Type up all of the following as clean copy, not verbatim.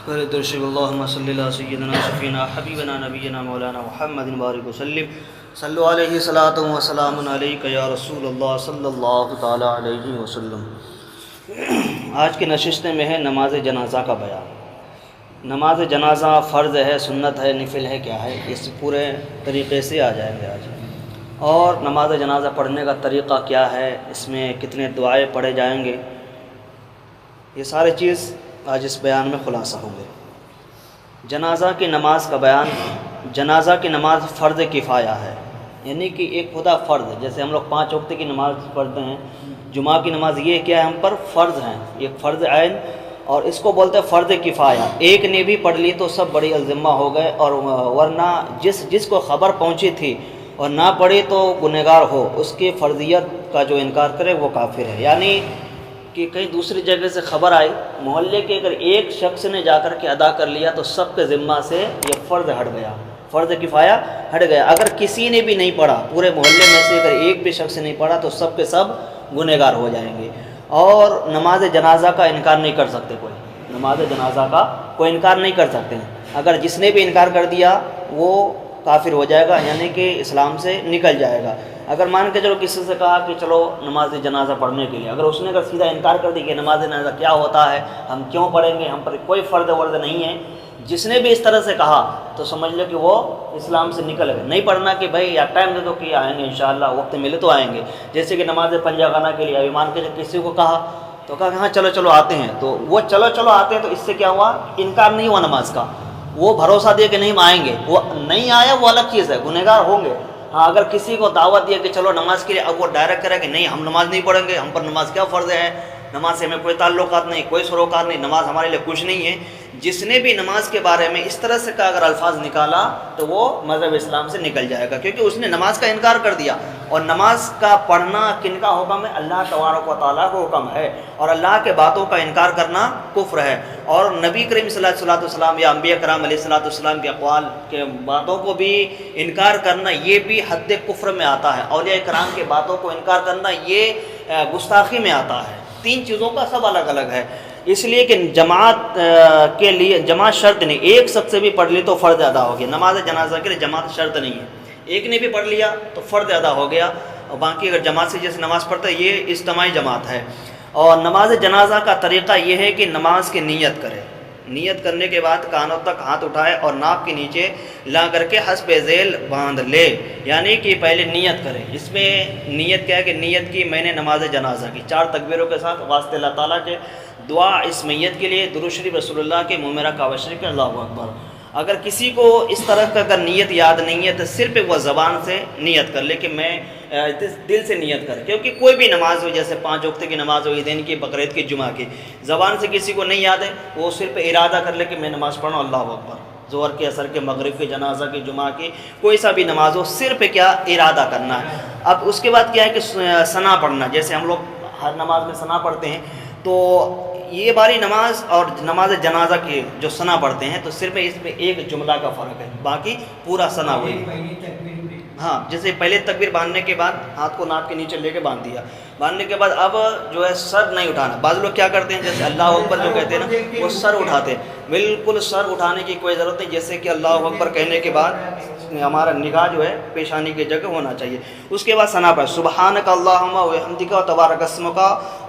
اللهم صل على سيدنا شفينا حبيبنا نبينا مولانا محمد بارك وسلم صلوا علیہ صلاۃ و سلام علیک یا رسول اللہ صلی اللہ تعالی علیہ وسلم۔ آج کی نشست میں ہے نماز جنازہ کا بیان۔ نماز جنازہ فرض ہے، سنت ہے، نفل ہے، کیا ہے، اس پورے طریقے سے آ جائیں گے آج۔ اور نماز جنازہ پڑھنے کا طریقہ کیا ہے، اس میں کتنے دعائیں پڑھے جائیں گے، یہ سارے چیز آج اس بیان میں خلاصہ ہوں گے۔ جنازہ کی نماز کا بیان۔ جنازہ کی نماز فرض کفایہ ہے، یعنی کہ ایک خدا فرض ہے، جیسے ہم لوگ 5 وقت کی نماز پڑھتے ہیں، جمعہ کی نماز یہ کیا ہے، ہم پر فرض ہیں، یہ فرض عین، اور اس کو بولتے ہیں فرض کفایہ۔ ایک نے بھی پڑھ لی تو سب بڑی الذمہ ہو گئے، اور ورنہ جس کو خبر پہنچی تھی اور نہ پڑھی تو گنہگار ہو، اس کی فرضیت کا جو انکار کرے وہ کافر ہے۔ یعنی کہ کہیں دوسری جگہ سے خبر آئی، محلے کے اگر ایک شخص نے جا کر کے ادا کر لیا تو سب کے ذمہ سے یہ فرض ہٹ گیا، فرض کفایہ ہٹ گیا۔ اگر کسی نے بھی نہیں پڑھا، پورے محلے میں سے اگر ایک بھی شخص نہیں پڑھا تو سب کے سب گنہگار ہو جائیں گے۔ اور نماز جنازہ کا انکار نہیں کر سکتے کوئی، نماز جنازہ کا کوئی انکار نہیں کر سکتے ہیں۔ اگر جس نے بھی انکار کر دیا وہ کافر ہو جائے گا، یعنی کہ اسلام سے نکل جائے گا۔ اگر مان کے چلو کسی سے کہا کہ چلو نماز جنازہ پڑھنے کے لیے، اگر اس نے سیدھا انکار کر دی کہ نماز جنازہ کیا ہوتا ہے، ہم کیوں پڑھیں گے، ہم پر کوئی فرض ورد نہیں ہے، جس نے بھی اس طرح سے کہا تو سمجھ لو کہ وہ اسلام سے نکل گئے۔ نہیں پڑھنا کہ بھائی یا ٹائم دے دو کہ آئیں گے انشاءاللہ، وقت ملے تو آئیں گے۔ جیسے کہ نماز پنجہ خانہ کے لیے ابھی مان کے کسی کو کہا تو کہا کہ ہاں چلو چلو آتے ہیں، تو وہ چلو چلو آتے ہیں، تو اس سے کیا ہوا، انکار نہیں ہوا نماز کا۔ وہ بھروسہ دے کہ نہیں ہم آئیں گے، وہ نہیں آیا وہ الگ چیز ہے، گنہگار ہوں گے۔ ہاں اگر کسی کو دعوت دیا کہ چلو نماز کے لیے، اب وہ ڈائریکٹ کرے کہ نہیں ہم نماز نہیں پڑھیں گے، ہم پر نماز کیا فرض ہے، نماز سے ہمیں کوئی تعلقات نہیں، کوئی سروکار نہیں، نماز ہمارے لیے کچھ نہیں ہے۔ جس نے بھی نماز کے بارے میں اس طرح سے کا اگر الفاظ نکالا تو وہ مذہب اسلام سے نکل جائے گا، کیونکہ اس نے نماز کا انکار کر دیا۔ اور نماز کا پڑھنا کن کا حکم ہے، اللہ تبارک و تعالیٰ کو حکم ہے، اور اللہ کے باتوں کا انکار کرنا کفر ہے۔ اور نبی کریم صلی اللہ علیہ وسلم یا انبیاء کرام علیہ السلام کے اقوال کے باتوں کو بھی انکار کرنا، یہ بھی حد کفر میں آتا ہے۔ اولیاء کرام کے باتوں کو انکار کرنا یہ گستاخی میں آتا ہے۔ 3 چیزوں کا سب الگ الگ ہے، اس لیے کہ جماعت کے لیے جماعت شرط نہیں، ایک شخص سے بھی پڑھ لی تو فرض ادا ہو گیا۔ نماز جنازہ کے لیے جماعت شرط نہیں ہے، ایک نے بھی پڑھ لیا تو فرض ادا ہو گیا، اور باقی اگر جماعت سے جیسے نماز پڑھتا ہے یہ اجتماعی جماعت ہے۔ اور نماز جنازہ کا طریقہ یہ ہے کہ نماز کی نیت کرے، نیت کرنے کے بعد کانوں تک ہاتھ اٹھائے اور ناک کے نیچے لا کر کے حسب ذیل باندھ لے، یعنی کہ پہلے نیت کرے۔ اس میں نیت کیا ہے کہ نیت کی میں نے نماز جنازہ کی 4 تکبیروں کے ساتھ واسطے اللہ تعالیٰ کے، دعا اس میت کے لیے، درود شریف رسول اللہ کے، منہ میرا کعبہ شریف کے، اللہ اکبر۔ اگر کسی کو اس طرح کا اگر نیت یاد نہیں ہے تو صرف وہ زبان سے نیت کر لے کہ میں دل سے نیت کر، کیونکہ کوئی بھی نماز ہو، جیسے 5 وقت کی نماز ہو، عیدین کی، بقرعید کی، جمعہ کی، زبان سے کسی کو نہیں یاد ہے وہ صرف ارادہ کر لے کہ میں نماز پڑھوں، اللہ اکبر۔ ظہر کے، عصر کے، مغرب کے، جنازہ کی، جمعہ کی، کوئی سا بھی نماز ہو، صرف کیا ارادہ کرنا ہے۔ اب اس کے بعد کیا ہے کہ ثنا پڑھنا، جیسے ہم لوگ ہر نماز میں ثنا پڑھتے ہیں، تو یہ باری نماز اور نماز جنازہ کی جو ثنا پڑھتے ہیں تو صرف اس میں ایک جملہ کا فرق ہے، باقی پورا ثنا ہوئی۔ ہاں جیسے پہلے تکبیر باندھنے کے بعد ہاتھ کو ناک کے نیچے لے کے باندھ دیا، باندھنے کے بعد اب جو ہے سر نہیں اٹھانا۔ بعض لوگ کیا کرتے ہیں جیسے اللہ اکبر جو کہتے ہیں نا، وہ سر اٹھاتے ہیں، بالکل سر اٹھانے کی کوئی ضرورت نہیں۔ جیسے کہ اللہ اکبر کہنے کے بعد ہمارا نگاہ جو ہے پیشانی کی جگہ ہونا چاہیے۔ اس کے بعد ثنا پڑھ، سبحانک اللہم و بحمدک و تبارک اسمک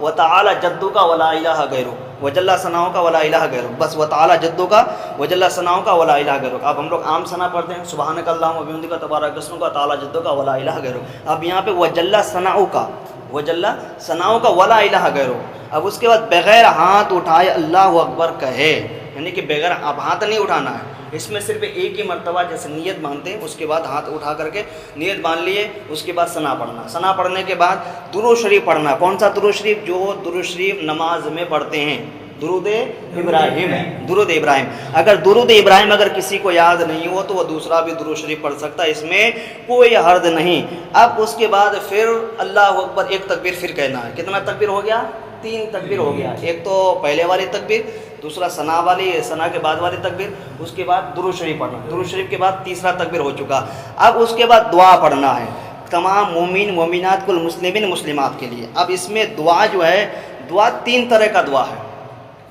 و تعالی جدک و لا الہ غیرک وجل ثناؤک و لا الہ غیرک، بس و تعالی جدک وجل ثناؤک و لا الہ غیرک۔ اب ہم لوگ عام ثنا پڑھتے ہیں، سبحانک اللہم و بحمدک و تبارک اسمک و تعالی جدک و لا الہ غیرک۔ اب یہاں پہ وجل ثناؤک، وجل ثناؤک و لا الہ غیرک۔ اب اس کے بعد بغیر ہاتھ اٹھائے اللہ اکبر کہے، یعنی کہ بغیر اب ہاتھ نہیں اٹھانا ہے، اس میں صرف ایک ہی مرتبہ جیسے نیت باندھتے ہیں، اس کے بعد ہاتھ اٹھا کر کے نیت باندھ لیے، اس کے بعد ثنا پڑھنا۔ ثنا پڑھنے کے بعد درود شریف پڑھنا۔ کون سا درود شریف؟ جو درود شریف نماز میں پڑھتے ہیں، درود ابراہیم، درود ابراہیم۔ اگر درود ابراہیم اگر کسی کو یاد نہیں ہو تو وہ دوسرا بھی درود شریف پڑھ سکتا ہے، اس میں کوئی حرج نہیں۔ اب اس کے بعد پھر اللہ اکبر ایک تکبیر پھر کہنا ہے۔ کتنا تکبیر ہو گیا؟ 3 تکبیر ہو گیا۔ ایک تو پہلے والی تکبیر، دوسرا ثنا والی، ثنا کے بعد والی تکبیر، اس کے بعد درود شریف پڑھنا، درود شریف کے بعد تیسرا تکبیر ہو چکا۔ اب اس کے بعد دعا پڑھنا ہے تمام مومن مومنات کل مسلمین مسلمات کے لیے۔ اب اس میں دعا جو ہے، دعا 3 طرح کا دعا ہے،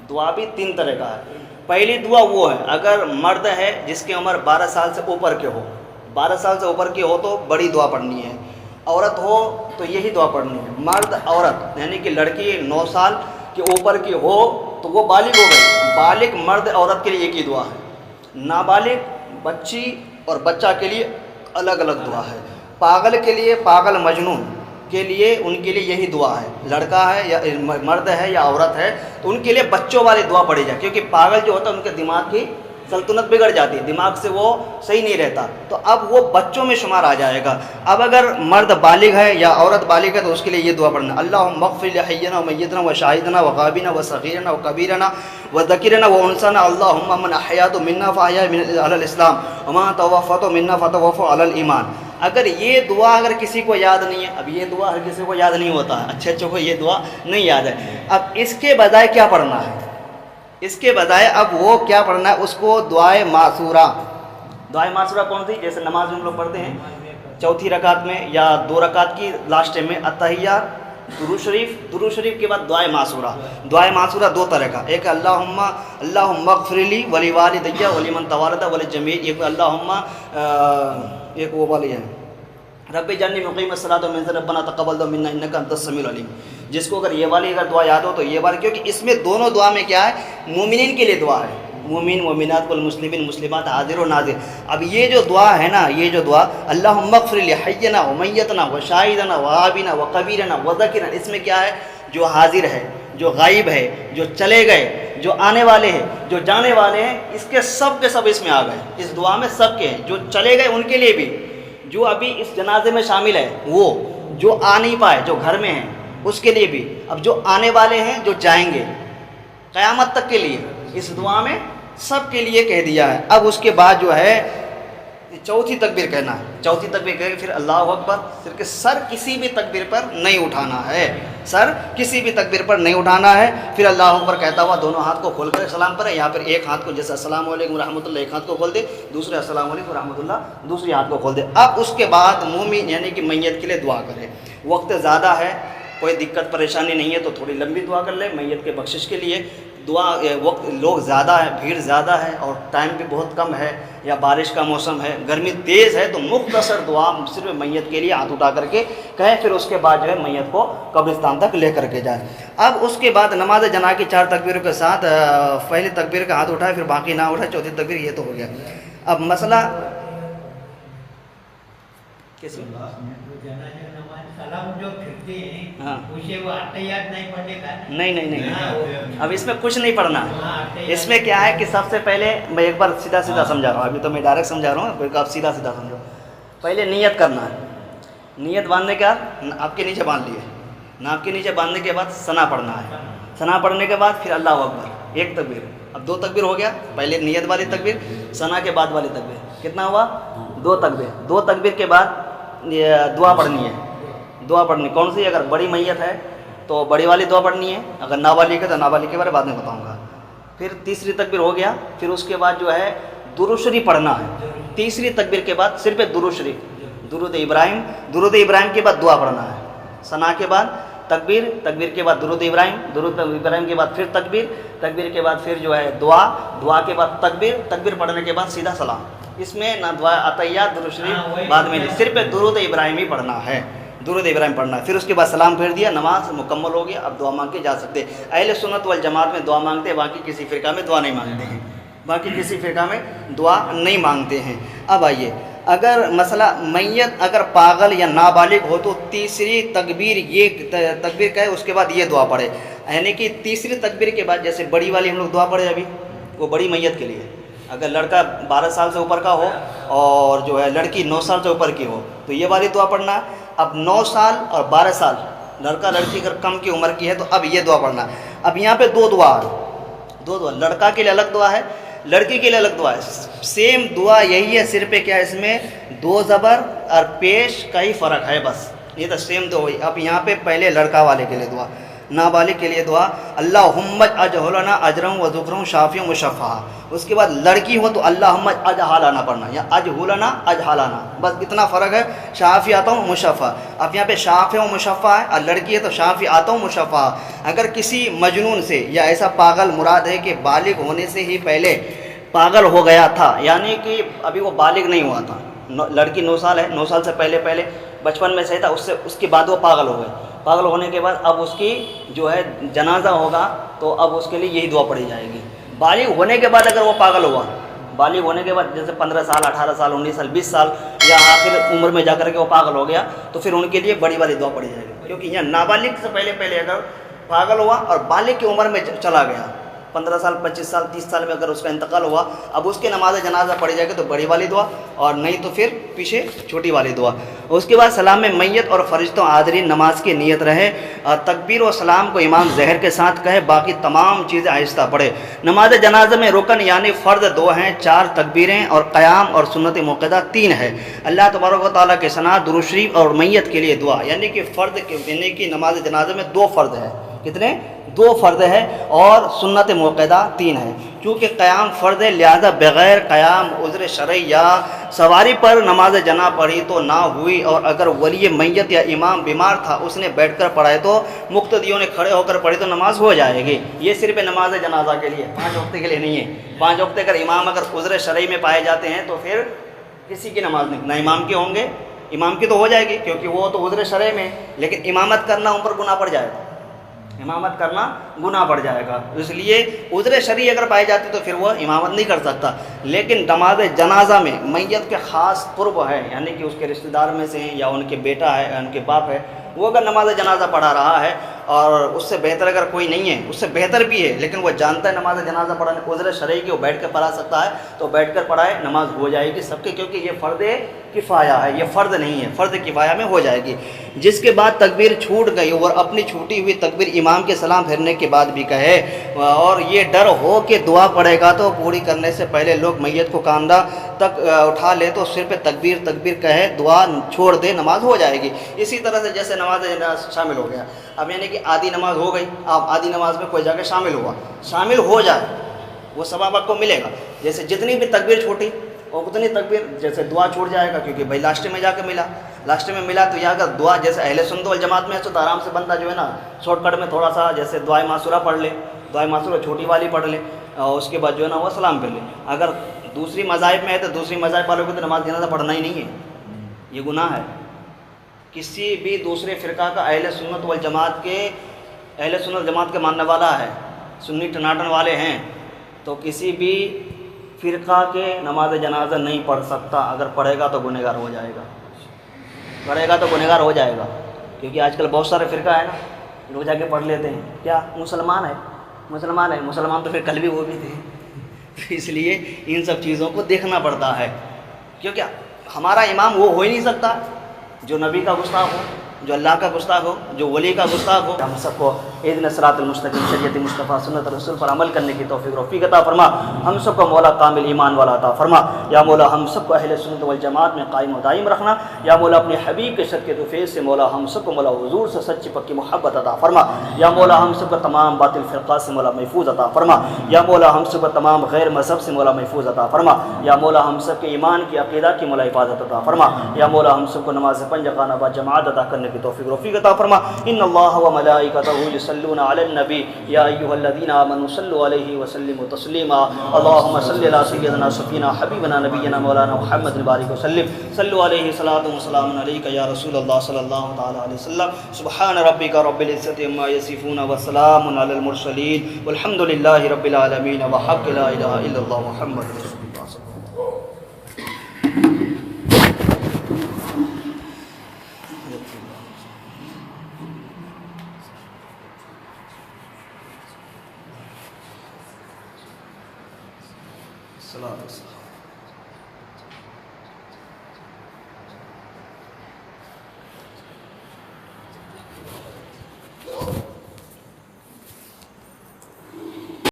دعا بھی 3 طرح کا ہے۔ پہلی دعا وہ ہے اگر مرد ہے جس کی عمر 12 سال سے اوپر کے ہو، 12 سال سے اوپر کی ہو تو بڑی دعا پڑھنی ہے، عورت ہو تو یہی دعا پڑھنی ہے۔ مرد عورت یعنی کہ لڑکی 9 سال کے اوپر کی ہو تو وہ بالغ ہو گئی، بالغ مرد عورت کے لیے ایک ہی دعا ہے، نابالغ بچی اور بچہ کے لیے الگ الگ دعا ہے، پاگل کے لیے، پاگل مجنون کے لیے ان کے لیے یہی دعا ہے، لڑکا ہے یا مرد ہے یا عورت ہے تو ان کے لیے بچوں والی دعا پڑھی جائے، کیونکہ پاگل جو ہوتا ہے ان کے دماغ کی سلطنت بگڑ جاتی ہے، دماغ سے وہ صحیح نہیں رہتا، تو اب وہ بچوں میں شمار آ جائے گا۔ اب اگر مرد بالغ ہے یا عورت بالغ ہے تو اس کے لیے یہ دعا پڑھنا، اللہم اغفر لحینا و میتنا و شاہدنا و غابنا و صغیرنا و کبیرنا و ذکرنا و انسانا، اللہم من احیات منا فاحیا علی الاسلام وما توفیت منا فتوفا علی الایمان۔ اگر یہ دعا اگر کسی کو یاد نہیں ہے، اب یہ دعا ہر کسی کو یاد نہیں ہوتا ہے، اچھے اچھوں کو یہ دعا نہیں یاد ہے، اب اس کے بجائے کیا پڑھنا ہے؟ اس کے بجائے اب وہ کیا پڑھنا ہے؟ اس کو دعائے معصورہ۔ دعائے معصورہ کون سی؟ جیسے نماز میں ہم لوگ پڑھتے ہیں چوتھی رکعت میں یا 2 رکعت کی لاسٹ میں اتحیات، درود شریف کے بعد دعائے معصورہ۔ دعائے معصورہ 2 طرح کا، ایک اللہم اغفر لی ولی والدی ولمن توالد وللجمیع، ایک اللہم ایک وہ والی ہے رب جعلنی مقیم الصلاۃ ومن ذریۃ ربنا تقبل منا انک انت السمیع العلیم، جس کو اگر یہ والی اگر دعا یاد ہو تو یہ والی، کیونکہ اس میں دونوں دعا میں کیا ہے؟ مومنین کے لیے دعا ہے، مومن مومنات والمسلمین مسلمات حاضر و ناظر۔ اب یہ جو دعا ہے نا، یہ جو دعا اللہم اغفر لحینا و میتنا و شاہدنا و غابنا و کبیرنا و ذکرنا، اس میں کیا ہے؟ جو حاضر ہے، جو غائب ہے، جو چلے گئے، جو آنے والے ہیں، جو جانے والے ہیں، اس کے سب اس میں آ گئے، اس دعا میں سب کے ہیں، جو چلے گئے ان کے لیے بھی، جو ابھی اس جنازے میں شامل ہے وہ، جو آ نہیں پائے جو گھر میں ہیں اس کے لیے بھی، اب جو آنے والے ہیں جو جائیں گے قیامت تک کے لیے، اس دعا میں سب کے لیے کہہ دیا ہے۔ اب اس کے بعد جو ہے چوتھی تکبیر کہنا ہے، چوتھی تکبیر کہہ کے پھر اللہ اکبر، صرف کہ سر کسی بھی تکبیر پر نہیں اٹھانا ہے، سر کسی بھی تکبیر پر نہیں اٹھانا ہے، پھر اللہ اکبر کہتا ہوا دونوں ہاتھ کو کھول کر سلام پر ہے، یہاں پر ایک ہاتھ کو جیسے السلام علیکم ورحمۃ اللہ ایک ہاتھ کو کھول دے، دوسرے السلام علیکم ورحمۃ اللہ دوسری ہاتھ کو کھول دے۔ اب اس کے بعد مومن یعنی کہ میت کے لیے دعا کرے، وقت زیادہ ہے، کوئی دقت پریشانی نہیں ہے تو تھوڑی لمبی دعا کر لے میت کے بخشش کے لیے، دعا وقت لوگ زیادہ ہے، بھیڑ زیادہ ہے اور ٹائم بھی بہت کم ہے یا بارش کا موسم ہے، گرمی تیز ہے، تو مختصر دعا صرف میت کے لیے ہاتھ اٹھا کر کے کہیں، پھر اس کے بعد جو ہے میت کو قبرستان تک لے کر کے جائے۔ اب اس کے بعد نماز جنازہ کی 4 تکبیروں کے ساتھ پہلی تکبیر کا ہاتھ اٹھائے، پھر باقی نہ اٹھائے، چوتھی تکبیر یہ تو ہو گیا۔ اب مسئلہ کس نہیں، اب اس میں کچھ نہیں پڑھنا، اس میں کیا ہے کہ سب سے پہلے میں ایک بار سیدھا سمجھا رہا ہوں، ابھی تو میں ڈائریکٹ سمجھا رہا ہوں، آپ سیدھا سمجھو۔ پہلے نیت کرنا ہے، نیت باندھنے کا آپ کے نیچے باندھ لیے، ناپ کے نیچے باندھنے کے بعد ثنا پڑھنا ہے، ثنا پڑھنے کے بعد پھر اللہ اکبر، ایک تکبیر، اب 2 تکبیر ہو گیا، پہلے نیت والی تکبیر، ثنا کے بعد والی تکبیر، کتنا ہوا؟ 2 تکبیر، 2 تکبیر کے بعد دعا پڑھنی ہے، دعا پڑھنی کون سی؟ اگر بڑی میت ہے تو بڑی والی دعا پڑھنی ہے، اگر نابالغ ہے تو نابالغ کے بارے بعد میں بتاؤں گا۔ پھر تیسری تکبیر ہو گیا، پھر اس کے بعد جو ہے درود شریف پڑھنا ہے، تیسری تکبیر کے بعد صرف درود شریف، درود ابراہیم کے بعد دعا پڑھنا ہے، ثنا کے بعد تکبیر، تکبیر کے بعد درود ابراہیم کے بعد پھر تکبیر، تکبیر کے بعد پھر جو ہے دعا کے بعد تکبیر پڑھنے کے بعد سیدھا سلام۔ اس میں نہ دعا عطیات درود شریف بعد میں نہیں، صرف درود ابراہیم ہی پڑھنا ہے، درود ابراہیم پڑھنا ہے، پھر اس کے بعد سلام پھیر دیا، نماز مکمل ہو گیا، اب دعا مانگ کے جا سکتے۔ اہل سنت والجماعت میں دعا مانگتے ہیں، باقی کسی فرقہ میں دعا نہیں مانگتے ہیں، باقی کسی فرقہ میں دعا نہیں مانگتے ہیں۔ اب آئیے، اگر مسئلہ میت اگر پاگل یا نابالغ ہو تو تیسری تکبیر یہ تکبیر کہے، اس کے بعد یہ دعا پڑھے، یعنی کہ تیسری تکبیر کے بعد جیسے بڑی والی ہم لوگ دعا پڑھے ابھی، وہ بڑی میت کے لیے، اگر لڑکا 12 سال سے اوپر کا ہو اور جو ہے لڑکی 9 سال سے اوپر کی ہو تو یہ والی دعا پڑھنا ہے۔ اب 9 سال اور 12 سال لڑکا لڑکی اگر کم کی عمر کی ہے تو اب یہ دعا پڑھنا ہے۔ اب یہاں پہ 2 دعا ہے، 2 دعا، لڑکا کے لیے الگ دعا ہے، لڑکی کے لیے الگ دعا ہے، سیم دعا یہی ہے، صرف کیا اس میں 2 زبر اور پیش کا ہی فرق ہے بس، یہ تو سیم تو ہوئی۔ اب یہاں پہ پہلے لڑکا والے کے لیے دعا، نابالغ کے لیے دعا اللہم اجعلنا اجرا و ذکرا شافیا مشفعا. اس کے بعد لڑکی ہو تو اللہم اجعلنا پڑھنا یا اجعلنا اجعلنا، بس اتنا فرق ہے. شافعۃ و مشفعا، اب یہاں پہ شافع و مشفع ہے، اور لڑکی ہے تو شافعۃ و مشفعا. اگر کسی مجنون سے یا ایسا پاگل مراد ہے کہ بالغ ہونے سے ہی پہلے پاگل ہو گیا تھا، یعنی کہ ابھی وہ بالغ نہیں ہوا تھا، لڑکی 9 سال ہے، 9 سال سے پہلے بچپن میں صحیح تھا، اس کے بعد وہ پاگل ہو گئے. پاگل ہونے کے بعد اب اس کی جو ہے جنازہ ہوگا تو اب اس کے لیے یہی دعا پڑھی جائے گی. بالغ ہونے کے بعد اگر وہ پاگل ہوا، بالغ ہونے کے بعد جیسے 15 سال 18 سال 19 سال 20 سال یا آخر عمر میں جا کر کے وہ پاگل ہو گیا تو پھر ان کے لیے بڑی والی دعا پڑھی جائے گی. کیونکہ یہاں نابالغ سے پہلے اگر پاگل ہوا اور بالغ کی عمر میں چلا گیا، 15 سال 25 سال 30 سال میں اگر اس کا انتقال ہوا، اب اس کے نماز جنازہ پڑھی جائے گی تو بڑی والی دعا، اور نہیں تو پھر پیچھے چھوٹی والی دعا. اس کے بعد سلام میت اور فرشتوں حاضرین نماز کی نیت رہے، اور تکبیر و سلام کو امام ظہر کے ساتھ کہے، باقی تمام چیزیں آہستہ پڑھے. نماز جنازہ میں رکن یعنی فرض 2 ہیں، 4 تکبیریں اور قیام، اور سنت موقدہ 3 ہے. اللہ تبارک و تعالیٰ کے ثنا، درود شریف اور میت کے لیے دعا. یعنی کہ فرض یعنی کہ نماز جنازہ میں 2 فرض ہے. کتنے؟ 2 فرض ہے، اور سنت موقدہ 3 ہے. کیونکہ قیام فرض ہے، لہذا بغیر قیام عذر شرعی یا سواری پر نماز جنا پڑھی تو نہ ہوئی، اور اگر ولی میت یا امام بیمار تھا اس نے بیٹھ کر پڑھائے تو مقتدیوں نے کھڑے ہو کر پڑھی تو نماز ہو جائے گی. یہ صرف نماز جنازہ کے لیے، 5 وقت کے لیے نہیں ہے. 5 وقت اگر امام عذر شرعی میں پائے جاتے ہیں تو پھر کسی کی نماز نہیں، نہ امام کے ہوں گے. امام کی تو ہو جائے گی کیونکہ وہ تو عذر شرعی میں، لیکن امامت کرنا ان پر گناہ پڑ جائے گا، امامت کرنا گناہ پڑ جائے گا. اس لیے عذر شرعی اگر پائی جاتی تو پھر وہ امامت نہیں کر سکتا. لیکن نماز جنازہ میں میت کے خاص قرب ہے، یعنی کہ اس کے رشتہ دار میں سے ہیں یا ان کے بیٹا ہے یا ان کے باپ ہے، وہ اگر نماز جنازہ پڑھا رہا ہے اور اس سے بہتر اگر کوئی نہیں ہے، اس سے بہتر بھی ہے لیکن وہ جانتا ہے نماز جنازہ پڑھانے عذر شرعی کی، وہ بیٹھ کر پڑھا سکتا ہے تو بیٹھ کر پڑھائے، نماز ہو جائے گی سب کے. کیونکہ یہ فرض کفایہ ہے، یہ فرض نہیں ہے، فرض کفایہ میں ہو جائے گی. جس کے بعد تکبیر چھوٹ گئی اور اپنی چھوٹی ہوئی تکبیر امام کے سلام پھیرنے کے بعد بھی کہے، اور یہ ڈر ہو کہ دعا پڑھے گا تو پوری کرنے سے پہلے لوگ میت کو کاندھا تک اٹھا لے تو صرف تکبیر کہے، دعا چھوڑ دے، نماز ہو جائے گی. اسی طرح سے جیسے نماز شامل ہو گیا، اب یعنی کہ آدھی نماز ہو گئی، آپ آدھی نماز میں کوئی جا کے شامل ہو جائے، وہ ثواب آپ کو ملے گا. جیسے جتنی بھی تکبیر چھوٹی اور اتنی تکبیر، جیسے دعا چھوٹ جائے گا کیونکہ بھائی لاسٹ میں جا کے لاسٹ میں ملا تو یہاں اگر دعا جیسے اہل سنت والجماعت میں ہے تو آرام سے بندہ جو ہے نا شارٹ کٹ میں تھوڑا سا جیسے دعائے معصورہ پڑھ لے، دعائے معصورہ چھوٹی والی پڑھ لے، اور اس کے بعد جو ہے نا وہ سلام پھر لے. اگر دوسری مذاہب میں ہے تو دوسری مذاہب والوں کو تو نماز جنازہ پڑھنا ہی نہیں ہے، یہ گناہ ہے. کسی بھی دوسرے فرقہ کا اہل سنت والجماعت کے ماننے والا ہے، سنی ٹناٹن والے ہیں، تو کسی بھی فرقہ کے نماز جنازہ نہیں پڑھ سکتا. اگر پڑھے گا تو گنہگار ہو جائے گا، کیونکہ آج کل بہت سارے فرقہ ہے نا، لوگ جا کے پڑھ لیتے ہیں، کیا مسلمان تو پھر کل بھی وہ بھی تھے. اس لیے ان سب چیزوں کو دیکھنا پڑتا ہے، کیونکہ ہمارا امام وہ ہو ہی نہیں سکتا جو نبی کا گستاخ ہو، جو اللہ کا گستاخ ہو، جو ولی کا گستاخ ہو. ہم سب کو اہدنا الصراط المستقیم، شریعت مصطفیٰ سنت رسول پر عمل کرنے کی توفیق عطا فرما. ہم سب کو مولا کامل ایمان والا عطا فرما. یا مولا ہم سب کو اہل سنت والجماعت میں قائم و دائم رکھنا. یا مولا اپنے حبیب کے صدقے تو فیض سے مولا ہم سب کو مولا حضور سے سچی پکی محبت عطا فرما. یا مولا ہم سب کو تمام باطل فرقات سے مولا محفوظ عطا فرما. یا مولا ہم سب کو تمام غیر مذہب سے مولا محفوظ عطا فرما. یا مولا ہم سب کے ایمان کی عقیدہ کی مولا حفاظت عطا فرما. یا مولا ہم سب کو نماز 5 رکعہ با جماعت ادا کرنے کی توفیق عطا فرما. ان اللہ و ملائکتہ یصلون علی النبی یا ایھا الذین آمنوا صلوا علیہ وسلموا تسلیما. اللهم صل علی سیدنا سفینا حبیبنا نبینا مولانا محمد بارک وسلم. صلوا علیہ صلاۃ و سلام علیک یا رسول اللہ صلی اللہ تعالی علیہ وسلم. سبحان ربک رب العزۃ عما یصفون وسلام علی المرسلین والحمد للہ رب العالمین وحق لا الہ الا اللہ محمد رسول اللہ. الصلاۃ والسلام